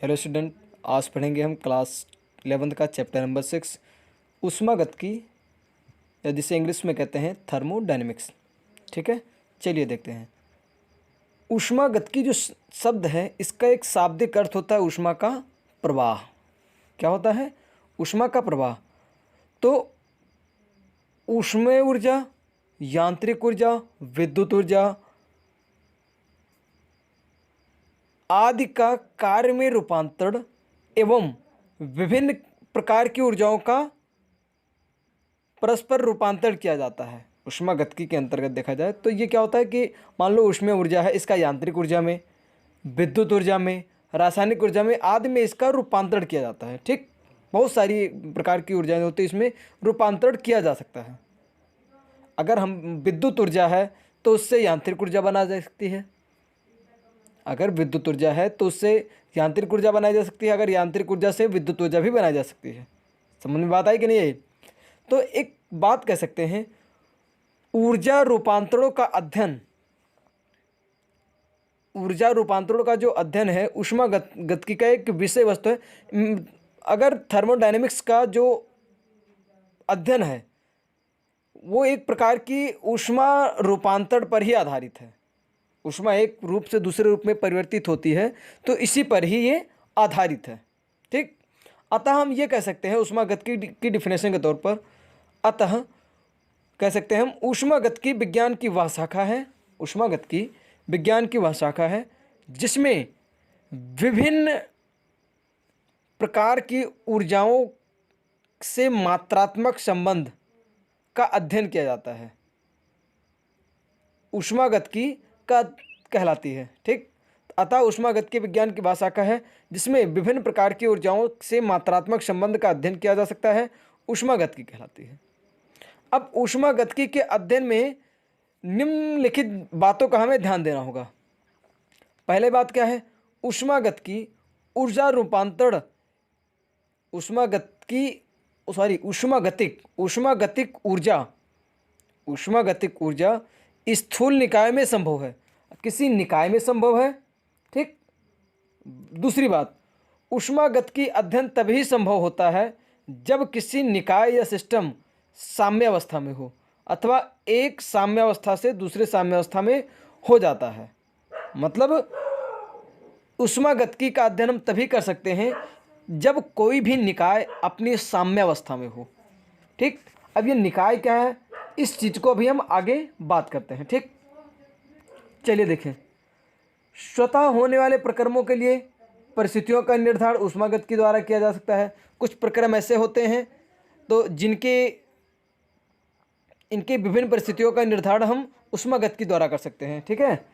Hello student, आज पढ़ेंगे हम क्लास 11th का चैप्टर नंबर 6 ऊष्मागतिकी, या जिसे इंग्लिश में कहते हैं थर्मोडायनेमिक्स। ठीक है, चलिए देखते हैं। ऊष्मागतिकी जो शब्द है, इसका एक शाब्दिक अर्थ होता है ऊष्मा का प्रवाह। क्या होता है? ऊष्मा का प्रवाह। तो ऊष्मीय ऊर्जा, यांत्रिक ऊर्जा, विद्युत ऊर्जा आदि का कार्य में रूपांतरण एवं विभिन्न प्रकार की ऊर्जाओं का परस्पर रूपांतरण किया जाता है। ऊष्मागतिकी के अंतर्गत देखा जाए तो ये क्या होता है कि मान लो ऊष्मीय ऊर्जा है, इसका यांत्रिक ऊर्जा में, विद्युत ऊर्जा में, रासायनिक ऊर्जा में आदि में इसका रूपांतरण किया जाता है। ठीक, बहुत सारी प्रकार की ऊर्जाएं होती है, इसमें रूपांतरण किया जा सकता है। अगर हम विद्युत ऊर्जा है तो उससे यांत्रिक ऊर्जा बना जा सकती है। अगर विद्युत ऊर्जा है तो उससे यांत्रिक ऊर्जा बनाई जा सकती है। अगर यांत्रिक ऊर्जा से विद्युत ऊर्जा भी बनाई जा सकती है। समझ में बात आई कि नहीं है? तो एक बात कह सकते हैं, ऊर्जा रूपांतरणों का अध्ययन, ऊर्जा रूपांतरणों का जो अध्ययन है ऊष्मागतिकी का एक विषय वस्तु है। अगर थर्मोडायनेमिक्स का जो अध्ययन है वो एक प्रकार की ऊष्मा रूपांतरण पर ही आधारित है। ऊष्मा एक रूप से दूसरे रूप में परिवर्तित होती है, तो इसी पर ही ये आधारित है। ठीक, अतः हम ये कह सकते हैं ऊष्मागतिकी की डिफिनेशन के तौर पर, अतः कह सकते हैं हम ऊष्मागतिकी विज्ञान की वह शाखा है, ऊष्मागतिकी विज्ञान की वह शाखा है जिसमें विभिन्न प्रकार की ऊर्जाओं से मात्रात्मक संबंध का अध्ययन किया जाता है। ऊष्मागतिकी का कहलाती है। ठीक, अतः ऊष्मागतिकी विज्ञान की वह शाखा है जिसमें विभिन्न प्रकार की ऊर्जाओं से मात्रात्मक संबंध का अध्ययन किया जा सकता है, ऊष्मागतिकी कहलाती है। अब ऊष्मागतिकी के अध्ययन में निम्नलिखित बातों का हमें ध्यान देना होगा। पहले बात क्या है? ऊष्मागतिकी ऊर्जा रूपांतरण, ऊष्मागतिक ऊर्जा स्थूल निकाय में संभव है, किसी निकाय में संभव है। ठीक, दूसरी बात, ऊष्मागतिकी अध्ययन तभी संभव होता है जब किसी निकाय या सिस्टम साम्यावस्था में हो, अथवा एक साम्यावस्था से दूसरे साम्यावस्था में हो जाता है। मतलब ऊष्मागतिकी का अध्ययन हम तभी कर सकते हैं जब कोई भी निकाय अपनी साम्यावस्था में हो। ठीक, अब ये निकाय क्या है, इस चीज़ को अभी हम आगे बात करते हैं। ठीक, चलिए देखें। स्वतः होने वाले प्रक्रमों के लिए परिस्थितियों का निर्धारण ऊष्मागतिकी द्वारा किया जा सकता है। कुछ प्रक्रम ऐसे होते हैं तो इनके विभिन्न परिस्थितियों का निर्धारण हम ऊष्मागतिकी द्वारा कर सकते हैं। ठीक है,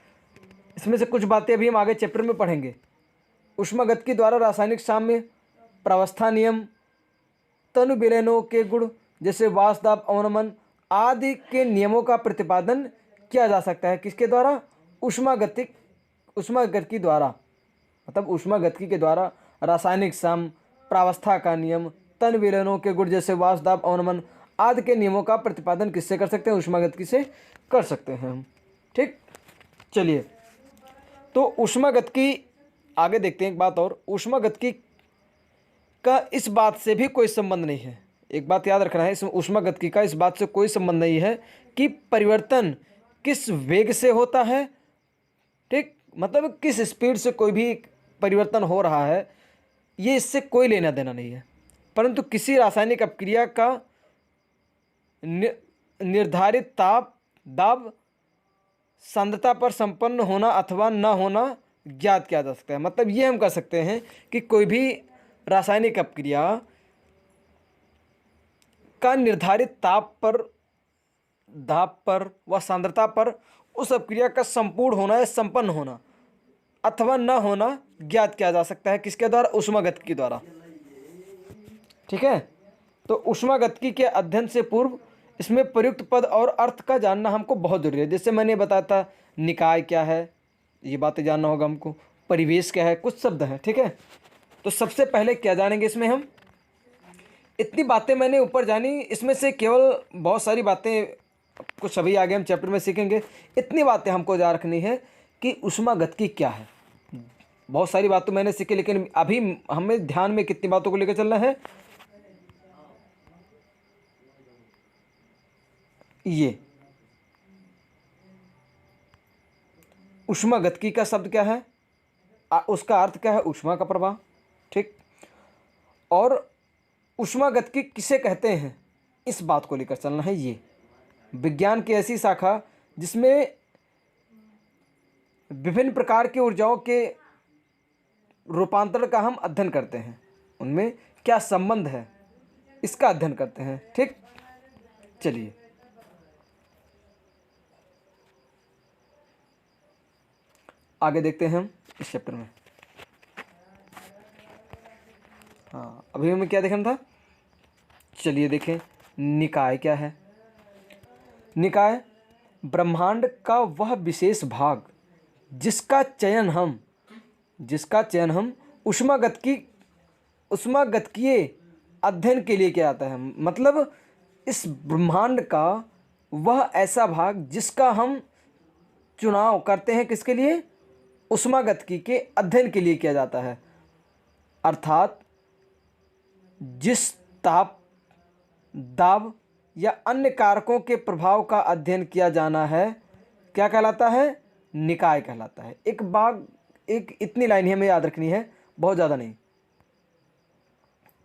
इसमें से कुछ बातें अभी हम आगे चैप्टर में पढ़ेंगे। ऊष्मागतिकी द्वारा रासायनिक साम्य, प्रावस्था नियम, तनु विलयनों के गुण जैसे वाष्प दाब, अवनमन आदि के नियमों का प्रतिपादन किया जा सकता है। किसके द्वारा? ऊष्मागतिकी द्वारा। मतलब ऊष्मागतिकी के द्वारा रासायनिक साम्य, प्रावस्था का नियम, तन विलयनों के गुण जैसे वाष्प दाब, अवनमन आदि के नियमों का प्रतिपादन किससे कर सकते हैं? ऊष्मागतिकी से कर सकते हैं हम। ठीक, चलिए तो ऊष्मागतिकी आगे देखते हैं। एक बात और, ऊष्मागतिकी का इस बात से भी कोई संबंध नहीं है। एक बात याद रखना है, इस ऊष्मागतिकी का इस बात से कोई संबंध नहीं है कि परिवर्तन किस वेग से होता है। ठीक, मतलब किस स्पीड से कोई भी परिवर्तन हो रहा है, ये इससे कोई लेना देना नहीं है। परंतु किसी रासायनिक अपक्रिया का निर्धारित ताप, दाब, सांद्रता पर संपन्न होना अथवा न होना ज्ञात किया जा सकता है। मतलब ये हम कह सकते हैं कि कोई भी रासायनिक अपक्रिया का निर्धारित ताप पर, दाब पर व सांद्रता पर उस अपक्रिया का संपूर्ण होना या संपन्न होना अथवा न होना ज्ञात किया जा सकता है। किसके द्वारा? ऊष्मागतिकी द्वारा। ठीक है, तो ऊष्मागतिकी के अध्ययन से पूर्व इसमें प्रयुक्त पद और अर्थ का जानना हमको बहुत जरूरी है। जैसे मैंने बताया था, निकाय क्या है, ये बातें जानना होगा हमको। परिवेश क्या है, कुछ शब्द हैं। ठीक है, तो सबसे पहले क्या जानेंगे इसमें हम? इतनी बातें मैंने ऊपर जानी, इसमें से केवल बहुत सारी बातें कुछ अभी आगे हम चैप्टर में सीखेंगे। इतनी बातें हमको याद रखनी है कि ऊष्मागतिकी क्या है। बहुत सारी बात तो मैंने सीखी, लेकिन अभी हमें ध्यान में कितनी बातों को लेकर चलना है। ये ऊष्मागतिकी का शब्द क्या है, उसका अर्थ क्या है, ऊष्मा का प्रवाह। ठीक, और ऊष्मागतिकी किसे कहते हैं, इस बात को लेकर चलना है। ये विज्ञान की ऐसी शाखा जिसमें विभिन्न प्रकार की ऊर्जाओं के रूपांतरण का हम अध्ययन करते हैं, उनमें क्या संबंध है इसका अध्ययन करते हैं। ठीक, चलिए आगे देखते हैं हम इस चैप्टर में। हाँ, अभी हमें क्या देखना था, चलिए देखें। निकाय क्या है। निकाय ब्रह्मांड का वह विशेष भाग जिसका चयन हम ऊष्मागतिकीय अध्ययन के लिए किया जाता है। मतलब इस ब्रह्मांड का वह ऐसा भाग जिसका हम चुनाव करते हैं, किसके लिए, ऊष्मागतिकी के अध्ययन के लिए किया जाता है। अर्थात जिस ताप, दाब या अन्य कारकों के प्रभाव का अध्ययन किया जाना है, क्या कहलाता है, निकाय कहलाता है। एक इतनी लाइन हमें याद रखनी है, बहुत ज़्यादा नहीं।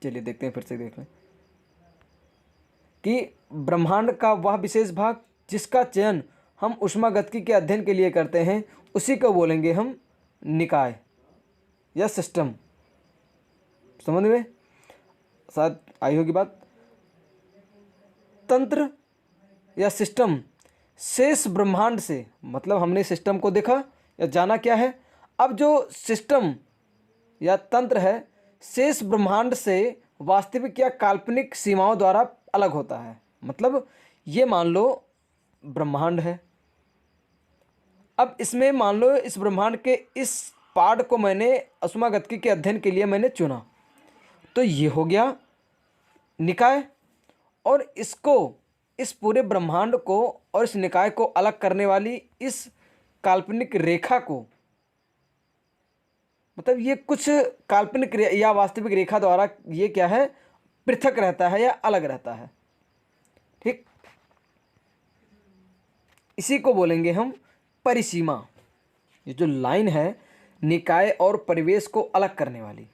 चलिए देखते हैं, फिर से देख लें कि ब्रह्मांड का वह विशेष भाग जिसका चयन हम ऊष्मागतिकी के अध्ययन के लिए करते हैं, उसी को बोलेंगे हम निकाय या सिस्टम। समझ में शायद आई होगी बात। तंत्र या सिस्टम शेष ब्रह्मांड से, मतलब हमने सिस्टम को देखा या जाना क्या है। अब जो सिस्टम या तंत्र है शेष ब्रह्मांड से वास्तविक या काल्पनिक सीमाओं द्वारा अलग होता है। मतलब ये मान लो ब्रह्मांड है, अब इसमें मान लो इस ब्रह्मांड के इस पार्ट को मैंने ऊष्मागतिकी के अध्ययन के लिए मैंने चुना, तो ये हो गया निकाय। और इसको, इस पूरे ब्रह्मांड को और इस निकाय को अलग करने वाली इस काल्पनिक रेखा को, मतलब ये कुछ काल्पनिक या वास्तविक रेखा द्वारा ये क्या है, पृथक रहता है या अलग रहता है। ठीक, इसी को बोलेंगे हम परिसीमा। ये जो लाइन है निकाय और परिवेश को अलग करने वाली,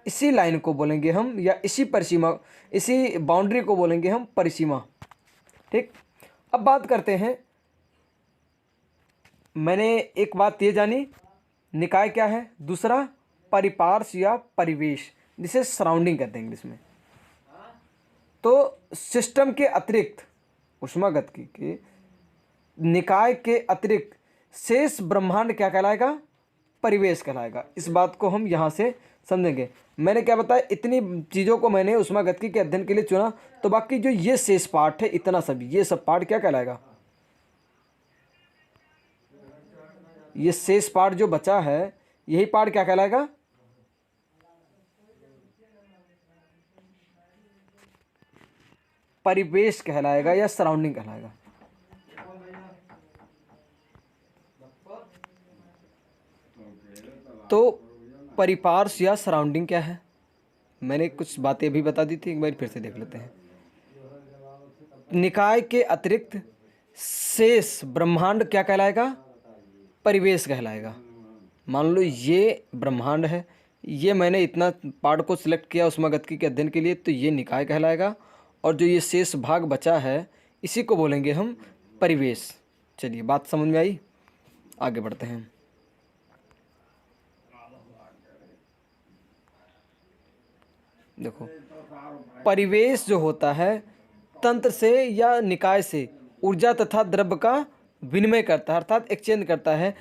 इसी लाइन को बोलेंगे हम, या इसी परिसीमा, इसी बाउंड्री को बोलेंगे हम परिसीमा। ठीक, अब बात करते हैं। मैंने एक बात ये जानी, निकाय क्या है, दूसरा परिपार्श्व या परिवेश, जिसे सराउंडिंग कहते हैं इंग्लिश में। तो सिस्टम के अतिरिक्त, ऊष्मागतिकी के निकाय के अतिरिक्त शेष ब्रह्मांड क्या कहलाएगा, परिवेश कहलाएगा। इस बात को हम यहाँ से समझेंगे। मैंने क्या बताया, इतनी चीज़ों को मैंने ऊष्मागतिकी के अध्ययन के लिए चुना, तो बाकी जो ये शेष पार्ट है, इतना सब, ये सब पार्ट क्या कहलाएगा, ये शेष पार्ट जो बचा है, यही पार्ट क्या कहलाएगा, परिवेश कहलाएगा या सराउंडिंग कहलाएगा। तो परिपार्श्व या सराउंडिंग क्या है, मैंने कुछ बातें भी बता दी थी, एक बार फिर से देख लेते हैं। निकाय के अतिरिक्त शेष ब्रह्मांड क्या कहलाएगा, परिवेश कहलाएगा। मान लो ये ब्रह्मांड है, ये मैंने इतना पार्ट को सिलेक्ट किया ऊष्मागतिकी के अध्ययन के लिए, तो ये निकाय कहलाएगा। और जो ये शेष भाग बचा है, इसी को बोलेंगे हम परिवेश। चलिए बात समझ में आई, आगे बढ़ते हैं। देखो, परिवेश जो होता है तंत्र से या निकाय से ऊर्जा तथा द्रव्य का विनिमय करता है, अर्थात एक्सचेंज करता है।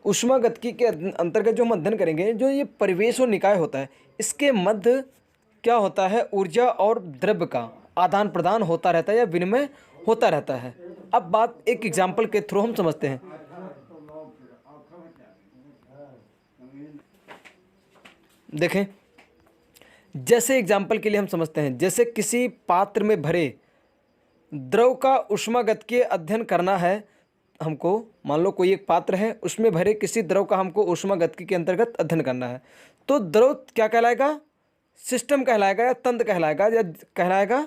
ऊष्मागतिकी के अंतर्गत जो हम अध्ययन करेंगे, जो ये परिवेश और निकाय होता है, इसके मध्य क्या होता है, ऊर्जा और द्रव्य का आदान प्रदान होता रहता है या विनिमय होता रहता है। अब बात एक एग्जाम्पल के थ्रू हम समझते हैं। देखें, जैसे एग्जाम्पल के लिए हम समझते हैं, जैसे किसी पात्र में भरे द्रव का ऊष्मागतिकीय अध्ययन करना है, हमको मान लो कोई एक पात्र है, उसमें भरे किसी द्रव का हमको ऊष्मागतिकी के अंतर्गत अध्ययन करना है, तो द्रव क्या कहलाएगा? सिस्टम कहलाएगा या तंत्र कहलाएगा या कहलाएगा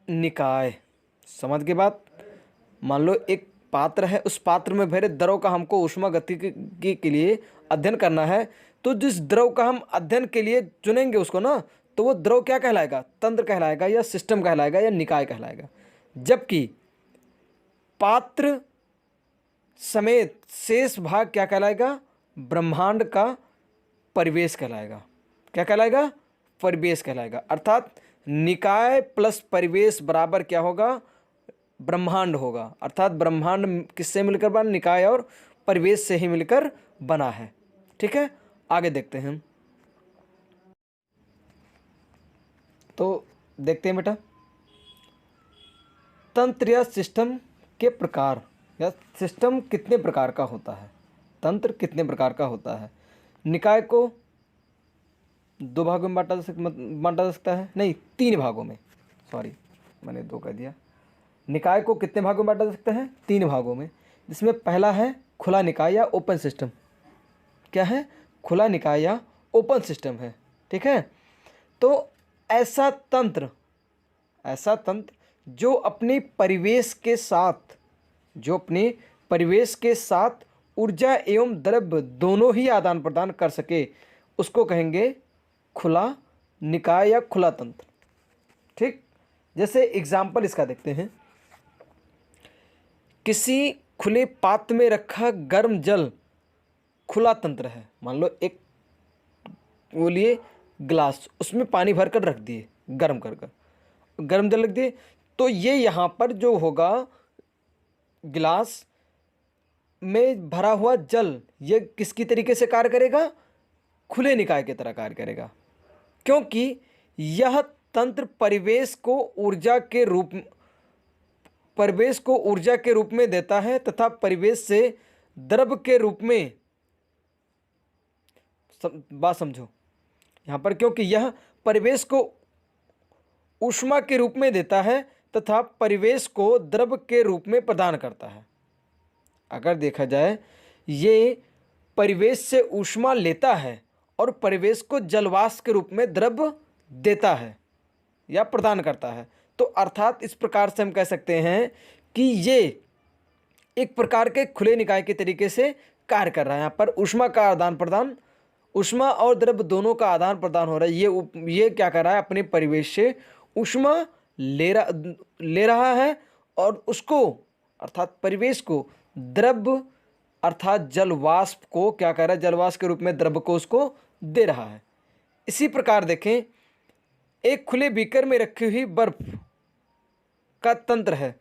निकाय। समझ के बात? मान लो एक पात्र है, उस पात्र में भरे द्रव का हमको ऊष्मागतिकी के लिए अध्ययन करना है, तो जिस द्रव का हम अध्ययन के लिए चुनेंगे उसको ना, तो वो द्रव क्या कहलाएगा? तंत्र कहलाएगा या सिस्टम कहलाएगा या निकाय कहलाएगा। जबकि पात्र समेत शेष भाग क्या कहलाएगा? ब्रह्मांड का परिवेश कहलाएगा। क्या कहलाएगा? परिवेश कहलाएगा। अर्थात निकाय प्लस परिवेश बराबर क्या होगा? ब्रह्मांड होगा। अर्थात ब्रह्मांड किससे मिलकर बना? निकाय और परिवेश से ही मिलकर बना है। ठीक है, आगे देखते हैं हम। तो देखते हैं बेटा, तंत्र या सिस्टम के प्रकार, या सिस्टम कितने प्रकार का होता है, तंत्र कितने प्रकार का होता है। निकाय को 2 भागों में बांटा जा सकता है, नहीं 3 भागों में, सॉरी मैंने 2 कह दिया। निकाय को कितने भागों में बांटा जा सकता है? 3 भागों में, जिसमें पहला है खुला निकाय या ओपन सिस्टम। क्या है? खुला निकाय या ओपन सिस्टम है। ठीक है, तो ऐसा तंत्र जो अपने परिवेश के साथ ऊर्जा एवं द्रव्य दोनों ही आदान प्रदान कर सके, उसको कहेंगे खुला निकाय या खुला तंत्र। ठीक, जैसे एग्जाम्पल इसका देखते हैं। किसी खुले पात्र में रखा गर्म जल खुला तंत्र है। मान लो एक वो लिए ग्लास, उसमें पानी भर कर रख दिए, गर्म जल रख दिए, तो ये यहाँ पर जो होगा गिलास में भरा हुआ जल, ये किसकी तरीके से कार्य करेगा? खुले निकाय की तरह कार्य करेगा, क्योंकि यह तंत्र परिवेश को ऊर्जा के रूप में देता है तथा परिवेश से द्रव्य के रूप में, बात समझो यहाँ पर, क्योंकि यह परिवेश को ऊष्मा के रूप में देता है तथा परिवेश को द्रव्य के रूप में प्रदान करता है। अगर देखा जाए, ये परिवेश से ऊष्मा लेता है और परिवेश को जलवाष्प के रूप में द्रव्य देता है या प्रदान करता है। तो अर्थात इस प्रकार से हम कह सकते हैं कि ये एक प्रकार के खुले निकाय के तरीके से कार्य कर रहा है। यहाँ पर ऊष्मा का आदान प्रदान, ऊष्मा और द्रव्य दोनों का आदान प्रदान हो रहा है। ये क्या कर रहा है? अपने परिवेश से ऊष्मा ले रहा है और उसको, अर्थात परिवेश को, द्रव्य अर्थात जलवाष्प को क्या कर रहा है? जलवाष्प के रूप में द्रव्य को उसको दे रहा है। इसी प्रकार देखें, एक खुले बीकर में रखी हुई बर्फ का तंत्र है।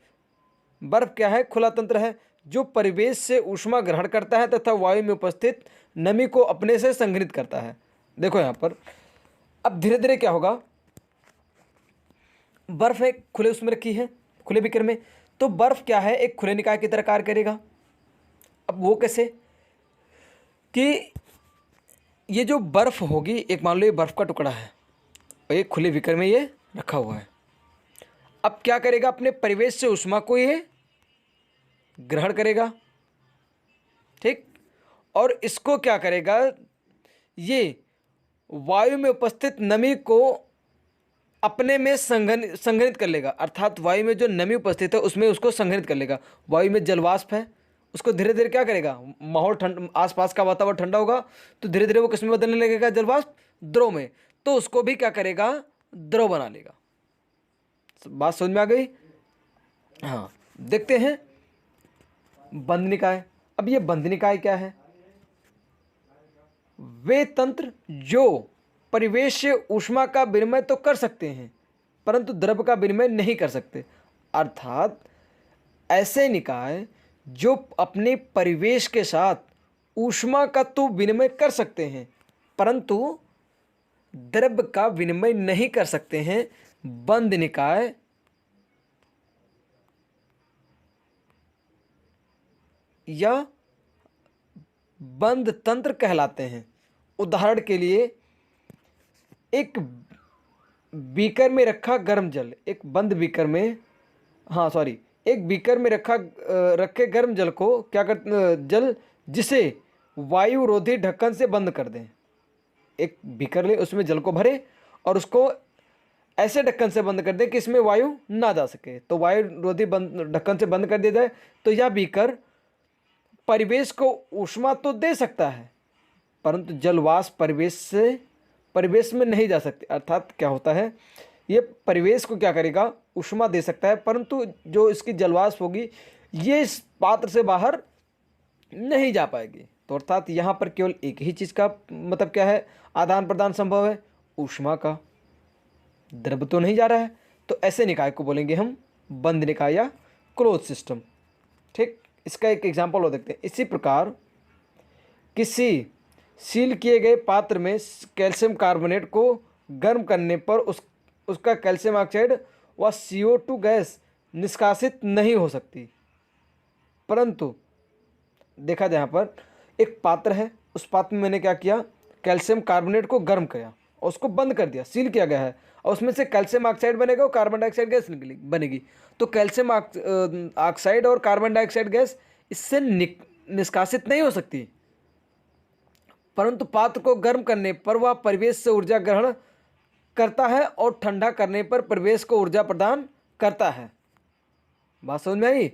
बर्फ क्या है? खुला तंत्र है, जो परिवेश से ऊष्मा ग्रहण करता है तथा वायु में उपस्थित नमी को अपने से संघनित करता है। देखो यहाँ पर अब धीरे धीरे क्या होगा, बर्फ एक खुले उसमें रखी है, खुले बीकर में, तो बर्फ क्या है? एक खुले निकाय की तरह कार्य करेगा। अब वो कैसे कि ये जो बर्फ होगी, एक मान लो ये बर्फ का टुकड़ा है और एक खुले बीकर में ये रखा हुआ है। अब क्या करेगा? अपने परिवेश से ऊष्मा को ये ग्रहण करेगा, ठीक, और इसको क्या करेगा? ये वायु में उपस्थित नमी को अपने में संघनित कर लेगा। अर्थात वायु में जो नमी उपस्थित है उसमें उसको संघनित कर लेगा। वायु में जलवाष्प है, उसको धीरे धीरे क्या करेगा? माहौल ठंड, आसपास का वातावरण ठंडा होगा तो धीरे धीरे वो किस में बदलने लगेगा? जलवाष्प द्रव में। तो उसको भी क्या करेगा? द्रव बना लेगा। बात समझ में आ गई? हाँ, देखते हैं बंध निकाय। अब ये बंध निकाय क्या है? वे तंत्र जो परिवेश से ऊष्मा का विनिमय तो कर सकते हैं परंतु द्रव्य का विनिमय नहीं कर सकते। अर्थात ऐसे निकाय जो अपने परिवेश के साथ ऊष्मा का तो विनिमय कर सकते हैं परंतु द्रव्य का विनिमय नहीं कर सकते हैं, बंध निकाय या बंध तंत्र कहलाते हैं। उदाहरण के लिए, एक बीकर में रखा गर्म जल, एक बंद बीकर में, एक बीकर में रखे गर्म जल को क्या कर जल जिसे वायुरोधी ढक्कन से बंद कर दें। एक बीकर ले, उसमें जल को भरे और उसको ऐसे ढक्कन से बंद कर दें कि इसमें वायु ना जा सके। तो वायुरोधी ढक्कन से बंद कर दिया जाए तो यह बीकर परिवेश को ऊष्मा तो दे सकता है, परंतु जलवाष्प परिवेश में नहीं जा सकती। अर्थात क्या होता है, ये परिवेश को क्या करेगा, ऊष्मा दे सकता है, परंतु जो इसकी जलवाष्प होगी ये इस पात्र से बाहर नहीं जा पाएगी। तो अर्थात यहाँ पर केवल एक ही चीज़ का मतलब क्या है, आदान प्रदान संभव है, ऊष्मा का। द्रव तो नहीं जा रहा है। तो ऐसे निकाय को बोलेंगे हम बंद निकाय या क्लोज सिस्टम। ठीक, इसका एक एग्जाम्पल और देखते हैं। इसी प्रकार किसी सील किए गए पात्र में कैल्शियम कार्बोनेट को गर्म करने पर उसका कैल्शियम ऑक्साइड व CO2 गैस निष्कासित नहीं हो सकती, परंतु देखा जाए यहाँ पर एक पात्र है, उस पात्र में मैंने क्या किया, कैल्शियम कार्बोनेट को गर्म किया और उसको बंद कर दिया, सील किया गया है, और उसमें से कैल्शियम ऑक्साइड बनेगा और कार्बन डाइऑक्साइड गैस बनेगी। तो कैल्शियम ऑक्साइड और कार्बन डाइऑक्साइड गैस इससे निष्कासित नहीं हो सकती, परंतु पात्र को गर्म करने पर वह परिवेश से ऊर्जा ग्रहण करता है और ठंडा करने पर परिवेश को ऊर्जा प्रदान करता है। बात समझ में आई?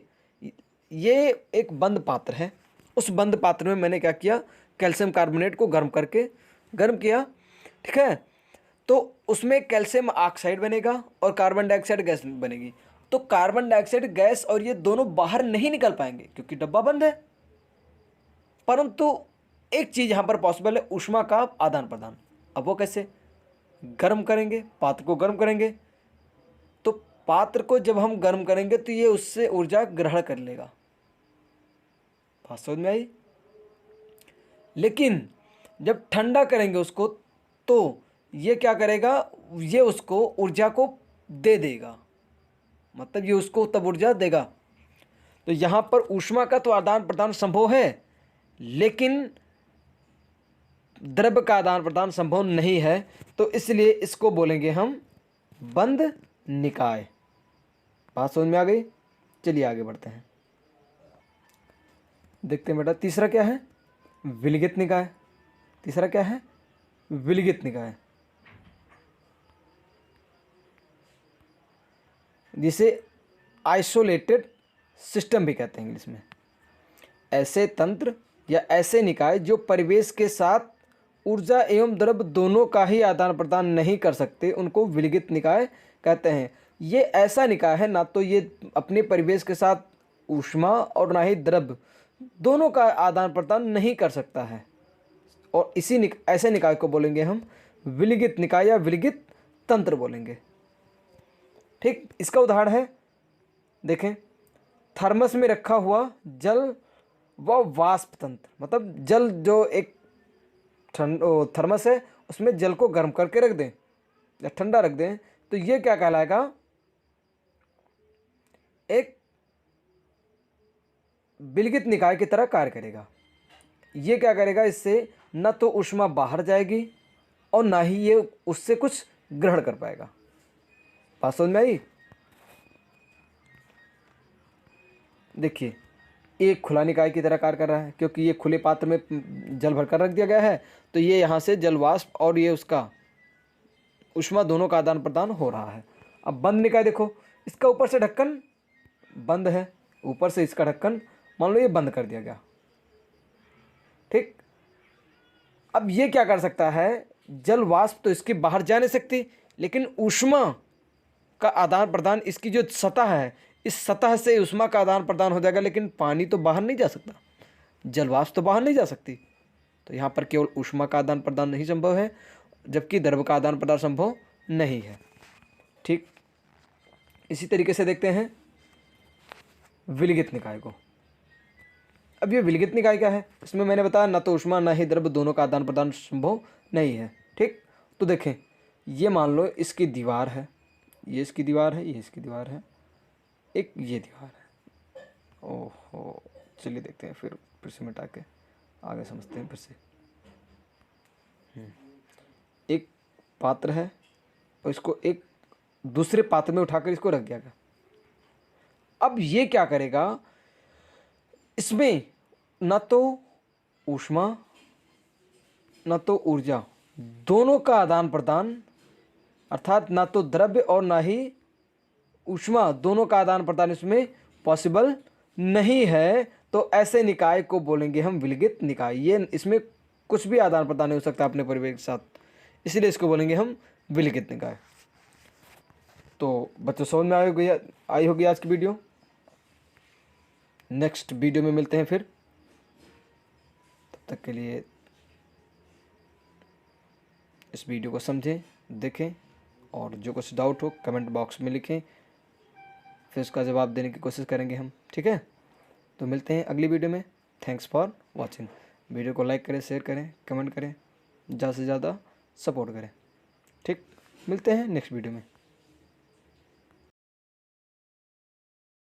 ये एक बंद पात्र है, उस बंद पात्र में मैंने क्या किया, कैल्शियम कार्बोनेट को गर्म किया, ठीक है। तो उसमें कैल्शियम ऑक्साइड बनेगा और कार्बन डाइऑक्साइड गैस बनेगी। तो कार्बन डाइऑक्साइड गैस और ये दोनों बाहर नहीं निकल पाएंगे क्योंकि डब्बा बंद है, परंतु एक चीज़ यहाँ पर पॉसिबल है, ऊष्मा का आदान प्रदान। अब वो कैसे, गर्म करेंगे, पात्र को गर्म करेंगे, तो पात्र को जब हम गर्म करेंगे तो ये उससे ऊर्जा ग्रहण कर लेगा। बात समझ में आई? लेकिन जब ठंडा करेंगे उसको तो ये क्या करेगा, ये उसको ऊर्जा को दे देगा, मतलब ये उसको तब ऊर्जा देगा। तो यहाँ पर ऊष्मा का तो आदान प्रदान संभव है, लेकिन द्रव्य का आदान प्रदान संभव नहीं है। तो इसलिए इसको बोलेंगे हम बंद निकाय। बात समझ में आ गई? चलिए आगे बढ़ते हैं, देखते हैं बेटा तीसरा क्या है, विलगित निकाय। तीसरा क्या है, विलगित निकाय, जिसे आइसोलेटेड सिस्टम भी कहते हैं इंग्लिश में। ऐसे तंत्र या ऐसे निकाय जो परिवेश के साथ ऊर्जा एवं द्रव्य दोनों का ही आदान प्रदान नहीं कर सकते, उनको विलगित निकाय कहते हैं। ये ऐसा निकाय है, ना तो ये अपने परिवेश के साथ ऊष्मा और ना ही द्रव्य दोनों का आदान प्रदान नहीं कर सकता है, और ऐसे निकाय को बोलेंगे हम विलगित निकाय या विलगित तंत्र बोलेंगे। ठीक, इसका उदाहरण है, देखें, थर्मस में रखा हुआ जल व वाष्प तंत्र, मतलब जल जो एक थर्मस है उसमें जल को गर्म करके रख दें या ठंडा रख दें, तो ये क्या कहलाएगा, एक विलगित निकाय की तरह कार्य करेगा। ये क्या करेगा, इससे न तो ऊष्मा बाहर जाएगी और ना ही ये उससे कुछ ग्रहण कर पाएगा। बात समझ में आई? देखिए, एक खुला निकाय की तरह कार्य कर रहा है, क्योंकि ये खुले पात्र में जल भरकर रख दिया गया है, तो ये यहाँ से जल वाष्प और ये उसका ऊष्मा दोनों का आदान प्रदान हो रहा है। अब बंद निकाय देखो, इसका ऊपर से ढक्कन बंद है, ऊपर से इसका ढक्कन मान लो ये बंद कर दिया गया। ठीक, अब ये क्या कर सकता है, जल वाष्प तो इसके बाहर जा नहीं सकती, लेकिन ऊष्मा का आदान प्रदान, इसकी जो सतह है इस सतह से ऊष्मा का आदान प्रदान हो जाएगा, लेकिन पानी तो बाहर नहीं जा सकता, जल वाष्प तो बाहर नहीं जा सकती। तो यहाँ पर केवल ऊष्मा का आदान प्रदान नहीं संभव है, जबकि द्रव्य का आदान प्रदान संभव नहीं है। ठीक, इसी तरीके से देखते हैं विलगित निकाय को। अब ये विलगित निकाय क्या है, इसमें मैंने बताया ना तो ऊष्मा ना ही द्रव्य दोनों का आदान प्रदान संभव नहीं है। ठीक, तो देखें, ये मान लो इसकी दीवार है, ये इसकी दीवार है, ये इसकी दीवार है, एक ये दीवार है। ओहो, चलिए देखते हैं, फिर से मिटा के आगे समझते हैं फिर से। एक पात्र है और इसको एक दूसरे पात्र में उठाकर इसको रख दिया गया। अब ये क्या करेगा, इसमें न तो ऊष्मा न तो ऊर्जा दोनों का आदान प्रदान, अर्थात ना तो द्रव्य और ना ही ऊष्मा दोनों का आदान प्रदान इसमें पॉसिबल नहीं है। तो ऐसे निकाय को बोलेंगे हम विलगित निकाय। ये इसमें कुछ भी आदान प्रदान नहीं हो सकता अपने परिवेश के साथ, इसलिए इसको बोलेंगे हम विलगित निकाय। तो बच्चों समझ में आई होगी आज की वीडियो। नेक्स्ट वीडियो में मिलते हैं फिर, तब तक के लिए इस वीडियो को समझें, देखें और जो कुछ डाउट हो कमेंट बॉक्स में लिखें, फिर उसका जवाब देने की कोशिश करेंगे हम। ठीक है, तो मिलते हैं अगली वीडियो में। Thanks for watching. वीडियो को लाइक करें, शेयर करें, कमेंट करें, ज़्यादा से ज़्यादा सपोर्ट करें। ठीक, मिलते हैं नेक्स्ट वीडियो में।